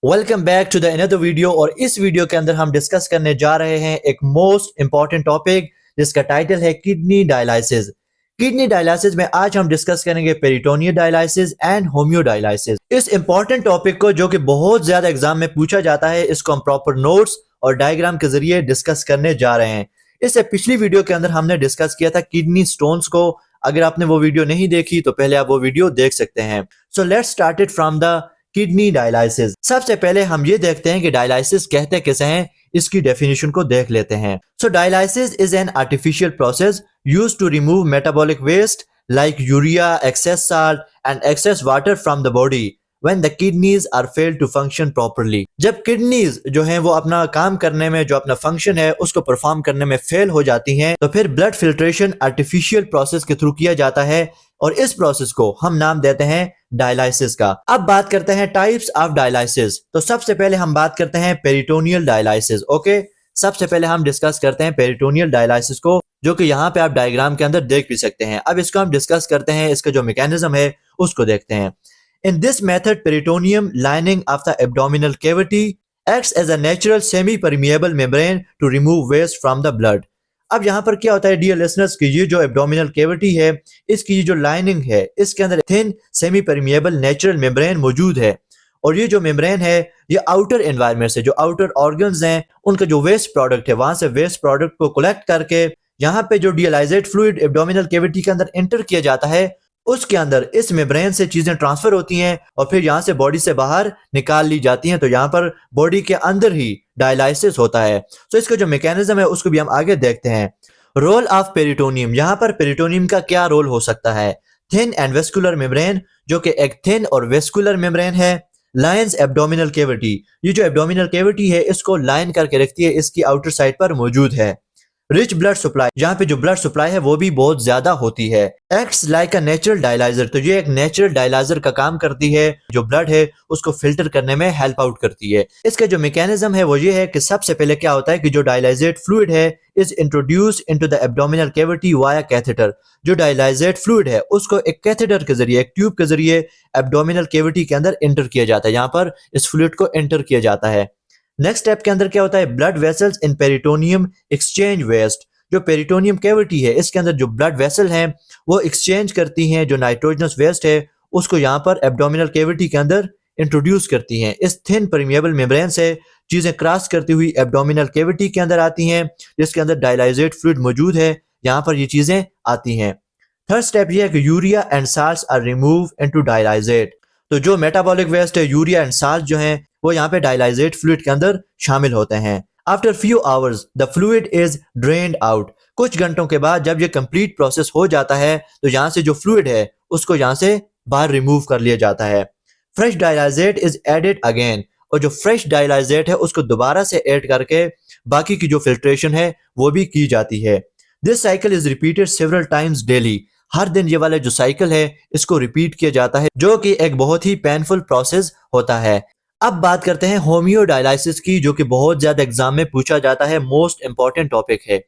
Welcome back to the another video. और इस video के अंदर हम डिस्कस करने जा रहे हैं एक मोस्ट इंपॉर्टेंट टॉपिक जिसका टाइटल है किडनी डायलिसिस। किडनी डायलिसिस में आज हम डिस्कस करेंगे पेरिटोनियल डायलिसिस एंड होम्योडायलिसिस। इस इंपॉर्टेंट टॉपिक को जो कि बहुत ज्यादा एग्जाम में पूछा जाता है, इसको हम प्रॉपर नोट्स और डायग्राम के जरिए डिस्कस करने जा रहे हैं। इससे पिछली वीडियो के अंदर हमने डिस्कस किया था किडनी स्टोन्स को। अगर आपने वो वीडियो नहीं देखी तो पहले आप वो वीडियो देख सकते हैं। So let's start it from the kidney dialysis. सबसे पहले हम ये देखते हैं कि डायलिसिस कहते किसे हैं, इसकी डेफिनेशन को देख लेते हैं। So dialysis is an artificial process used to remove metabolic waste like urea, excess salt and excess water from the body when the kidneys are failed to function properly। जब kidneys जो हैं वो अपना काम करने में, जो अपना फंक्शन है उसको परफॉर्म करने में फेल हो जाती हैं, तो फिर ब्लड फिल्ट्रेशन आर्टिफिशियल प्रोसेस के थ्रू किया जाता है और इस प्रोसेस को हम नाम देते हैं डायलिसिस का। अब बात करते हैं टाइप्स ऑफ डायलिसिस। तो सबसे पहले हम बात करते हैं पेरिटोनियल डायलिसिस। ओके, सबसे पहले हम डिस्कस करते हैं पेरिटोनियल डायलिसिस को, जो कि यहाँ पे आप डायग्राम के अंदर देख भी सकते हैं। अब इसको हम डिस्कस करते हैं, इसका जो मैकेनिज्म है उसको देखते हैं। In this method, peritoneum lining of the abdominal cavity acts as a natural semi-permeable membrane to remove waste from the blood। अब यहाँ पर क्या होता है डियर लिसनर्स कि ये जो एब्डोमिनल कैविटी है, इसकी जो लाइनिंग है, इसके अंदर thin semi permeable natural membrane मौजूद है। और ये जो मेम्ब्रेन है ये आउटर एनवायरनमेंट से, जो आउटर ऑर्गन्स हैं, उनका जो वेस्ट प्रोडक्ट है वहां से वेस्ट प्रोडक्ट को कलेक्ट करके यहाँ पे जो डियलाइजेट फ्लूइड एब्डोमिनल कैविटी के अंदर एंटर किया जाता है, उसके अंदर इस मेम्ब्रेन से चीजें ट्रांसफर होती हैं और फिर यहाँ से बॉडी से बाहर निकाल ली जाती हैं। तो यहाँ पर बॉडी के अंदर ही डायलिसिस होता है। तो इसका जो मैकेनिज्म है उसको भी हम आगे देखते हैं। रोल ऑफ पेरिटोनियम, यहाँ पर पेरिटोनियम का क्या रोल हो सकता है। थिन एंड वेस्कुलर मेम्ब्रेन, जो कि एक थिन और वेस्कुलर मेम्ब्रेन है। लाइन्स एब्डोमिनल कैविटी, ये जो एब्डोमिनल कैविटी है इसको लाइन करके रखती है, इसकी आउटर साइड पर मौजूद है। रिच ब्लड सप्लाई, जहाँ पे जो ब्लड सप्लाई है वो भी बहुत ज्यादा होती है। Acts like a natural dialyser, तो ये एक नेचुरल डायलाइजर का काम करती है, जो ब्लड है उसको फिल्टर करने में हेल्प आउट करती है। इसका जो मैकेनिज्म है वो ये है कि सबसे पहले क्या होता है कि जो डायलाइजेट फ्लूइड है is introduce into the abdominal cavity via catheter. जो डायलाइजेट फ्लूइड है उसको एक कैथेटर के जरिए, एक ट्यूब के जरिए एब्डोमिनल कैविटी के अंदर एंटर किया जाता है। यहाँ पर इस फ्लूइड को एंटर किया जाता है। नेक्स्ट स्टेप के अंदर क्या होता है, blood vessels in peritoneum exchange waste. जो पेरिटोनियम कैविटी है इसके अंदर जो ब्लड वेसल हैं वो एक्सचेंज करती हैं जो नाइट्रोजनस वेस्ट है उसको यहाँ पर एब्डोमिनल कैविटी के अंदर इंट्रोड्यूस करती हैं। इस थिन परमिएबल मेम्ब्रेन से चीजें क्रॉस करती हुई एब्डोमिनल कैविटी के अंदर आती हैं, जिसके अंदर डायलाइजेट फ्लूइड मौजूद है, यहाँ पर ये चीजें आती हैं। थर्ड स्टेप ये है कि urea and salts are remove into dialysate. तो जो मेटाबॉलिक वेस्ट है, यूरिया एंड साल्ट जो है वो यहाँ पे डायलाइजेट फ्लूइड के अंदर शामिल होते हैं। After few hours the fluid is drained out. कुछ घंटों के बाद जब ये कंप्लीट प्रोसेस हो जाता है तो यहाँ से जो फ्लूइड है उसको यहाँ से बाहर रिमूव कर लिया जाता है। Fresh dialysate is added again, और जो फ्रेश डायलाइजेट है उसको दोबारा से ऐड करके बाकी की जो फिल्ट्रेशन है वो भी की जाती है। This cycle is repeated several times daily. हर दिन ये वाला जो साइकिल है इसको रिपीट किया जाता है, जो कि एक बहुत ही पेनफुल प्रोसेस होता है। अब बात करते हैं होम्योडायलिसिस की, जो कि बहुत ज्यादा एग्जाम में पूछा जाता है, मोस्ट इंपॉर्टेंट टॉपिक है।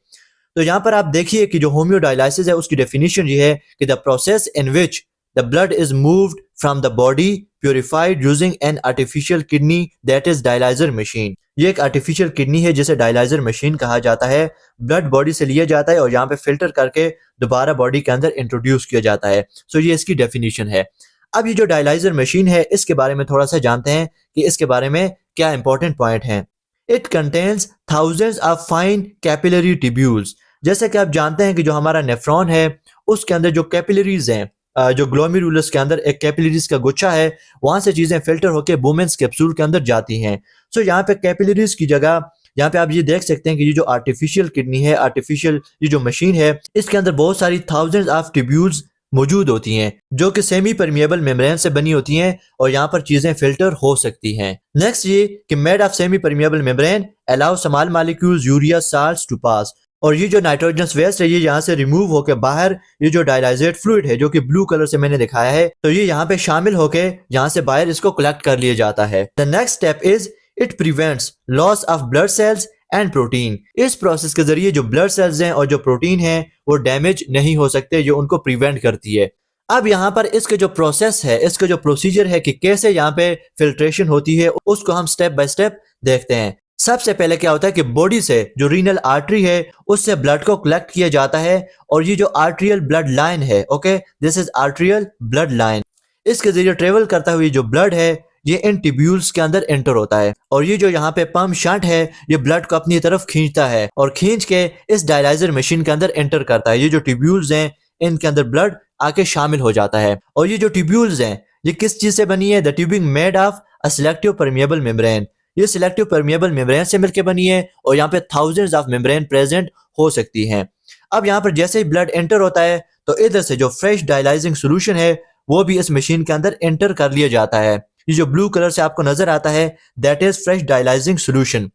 तो यहाँ पर आप देखिए कि जो होम्योडायलिसिस है उसकी डेफिनेशन ये है कि the process in which the blood is moved from the body purified using an artificial kidney that is dialyser machine. ये एक आर्टिफिशियल किडनी है जिसे डायलाइजर मशीन कहा जाता है। ब्लड बॉडी से लिया जाता है और यहाँ पे फिल्टर करके दोबारा बॉडी के अंदर इंट्रोड्यूस किया जाता है। सो ये इसकी डेफिनेशन है। अब ये जो डायलाइजर मशीन है इसके बारे में थोड़ा सा जानते हैं कि इसके बारे में क्या इंपॉर्टेंट पॉइंट हैं। It contains thousands of fine capillary tubules. जैसे कि आप जानते हैं कि जो हमारा नेफ्रॉन है उसके अंदर जो कैपिलरीज हैं, जो ग्लोमेरुलस के अंदर एक कैपिलरीज का गुच्छा है, वहां से चीजें फिल्टर होकर वुमेन्स कैप्सूल के अंदर जाती हैं। सो यहाँ पे कैपिलरीज की जगह यहाँ पे आप ये देख सकते हैं कि ये जो आर्टिफिशियल किडनी है, आर्टिफिशियल ये जो मशीन है, इसके अंदर बहुत सारी थाउजेंड्स ऑफ ट्यूब्यूल्स मौजूद होती हैं जो कि सेमी परमिएबल मेम्ब्रेन से बनी होती हैं और यहाँ पर चीजें फिल्टर हो सकती हैं। नेक्स्ट ये कि made of semi permeable membrane allow small molecules urea salts to pass. और ये जो नाइट्रोजनस वेस्ट है ये यहाँ से रिमूव होकर बाहर ये जो डायलाइजेट फ्लूइड है, जो कि ब्लू कलर से मैंने दिखाया है, तो ये यहाँ पे शामिल होकर यहाँ से बाहर इसको कलेक्ट कर लिया जाता है। The next step is it prevents loss of blood cells and protein. इस प्रोसेस के जरिए जो ब्लड सेल्स हैं और जो प्रोटीन है वो डैमेज नहीं हो सकते, जो उनको प्रिवेंट करती है। अब यहाँ पर इसके जो प्रोसेस है, इसका जो प्रोसीजर है कि कैसे यहाँ पे फिल्ट्रेशन होती है, उसको हम स्टेप बाय स्टेप देखते हैं। सबसे पहले क्या होता है कि बॉडी से जो रीनल आर्टरी है उससे ब्लड को कलेक्ट किया जाता है और ये जो आर्ट्रियल ब्लड लाइन है, okay, this is arterial blood line, इसके जरिए ट्रेवल करता हुआ जो ब्लड है ये इन ट्यूब्यूल्स के अंदर एंटर होता है और ये जो यहाँ पे पंप शंट है ये ब्लड को अपनी तरफ खींचता है और खींच के इस डायलाइजर मशीन के अंदर एंटर करता है। ये जो ट्यूब्यूल्स हैं इनके अंदर ब्लड आके शामिल हो जाता है और ये जो ट्यूब्यूल्स हैं ये किस चीज से बनी है? The tubing made of a selective permeable membrane. ये सिलेक्टिव परमिएबल मेम्ब्रेन से मिलकर बनी है और यहाँ पे थाउजेंड्स ऑफ मेम्ब्रेन प्रेजेंट हो सकती हैं। अब यहाँ पर जैसे ही ब्लड एंटर होता है तो इधर से जो फ्रेश डायलाइजिंग सोल्यूशन है वो भी इस मशीन के अंदर एंटर कर लिया जाता है। ये जो ब्लू कलर से आपको नजर आता है that is fresh dialysing solution.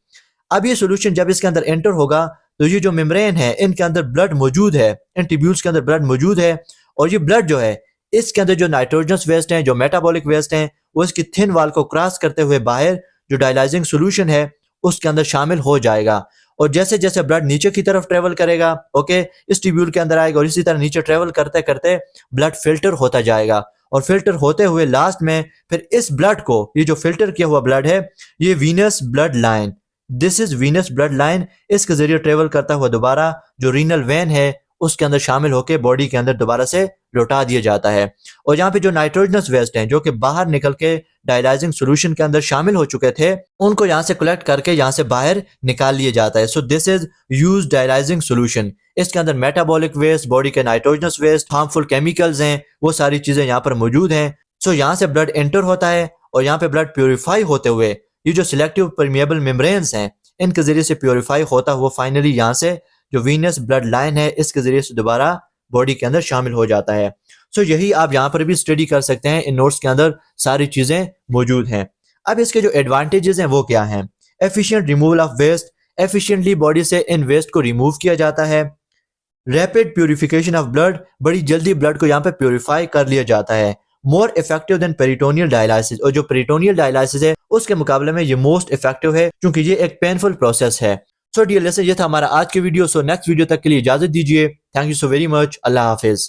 अब ये सोल्यूशन जब इसके अंदर एंटर होगा तो ये जो मेम्ब्रेन है इनके अंदर ब्लड मौजूद है, इन ट्यूब्यूल्स के अंदर ब्लड मौजूद है और ये ब्लड जो है इसके अंदर जो नाइट्रोजनस वेस्ट हैं, जो मेटाबॉलिक वेस्ट हैं, वो इसकी थिन वाल को क्रॉस करते हुए बाहर जो डायलाइजिंग सोल्यूशन है उसके अंदर शामिल हो जाएगा और जैसे जैसे ब्लड नीचे की तरफ ट्रेवल करेगा, ओके, इस ट्यूब्यूल के अंदर आएगा और इसी तरह नीचे ट्रेवल करते करते ब्लड फिल्टर होता जाएगा और फिल्टर होते हुए लास्ट में फिर इस ब्लड को, ये जो फिल्टर किया हुआ ब्लड है ये venous blood line, this is venous blood line, इसके जरिए ट्रेवल करता हुआ दोबारा जो रीनल वेन है उसके अंदर शामिल होकर बॉडी के अंदर दोबारा से लौटा दिया जाता है और यहाँ पे जो नाइट्रोजनस वेस्ट हैं जो कि बाहर निकल के डायलाइजिंग सोल्यूशन के अंदर शामिल हो चुके थे उनको यहाँ से कलेक्ट करके यहाँ से बाहर निकाल लिया जाता है। So this is use dialysing solution. इसके अंदर मेटाबॉलिक वेस्ट, बॉडी के नाइट्रोजनस वेस्ट, हार्मफुल केमिकल्स हैं, वो सारी चीजें यहाँ पर मौजूद हैं। सो यहाँ से ब्लड एंटर होता है और यहाँ पे ब्लड प्योरीफाई होते हुए ये जो सिलेक्टिव परमिएबल मेम्ब्रेन्स हैं इनके जरिए से प्योरीफाई होता हुआ फाइनली यहाँ से जो वीनस ब्लड लाइन है इसके जरिए से दोबारा बॉडी के अंदर शामिल हो जाता है। सो यही आप यहाँ पर भी स्टडी कर सकते हैं, इन नोट्स के अंदर सारी चीजें मौजूद हैं। अब इसके जो एडवांटेजेस हैं वो क्या हैं? Efficient removal of waste, efficiently body से इन वेस्ट को रिमूव किया जाता है। रैपिड प्यूरिफिकेशन ऑफ ब्लड, बड़ी जल्दी ब्लड को यहाँ पे प्योरीफाई कर लिया जाता है। More effective than peritoneal dialysis, और जो पेरिटोनियल डायलाइसिस है उसके मुकाबले में ये मोस्ट इफेक्टिव है क्योंकि ये एक पेनफुल प्रोसेस है। सो डियर लिसनर्स, ये था हमारा आज के वीडियो। सो नेक्स्ट वीडियो तक के लिए इजाजत दीजिए। Thank you so very much. Allah Hafiz.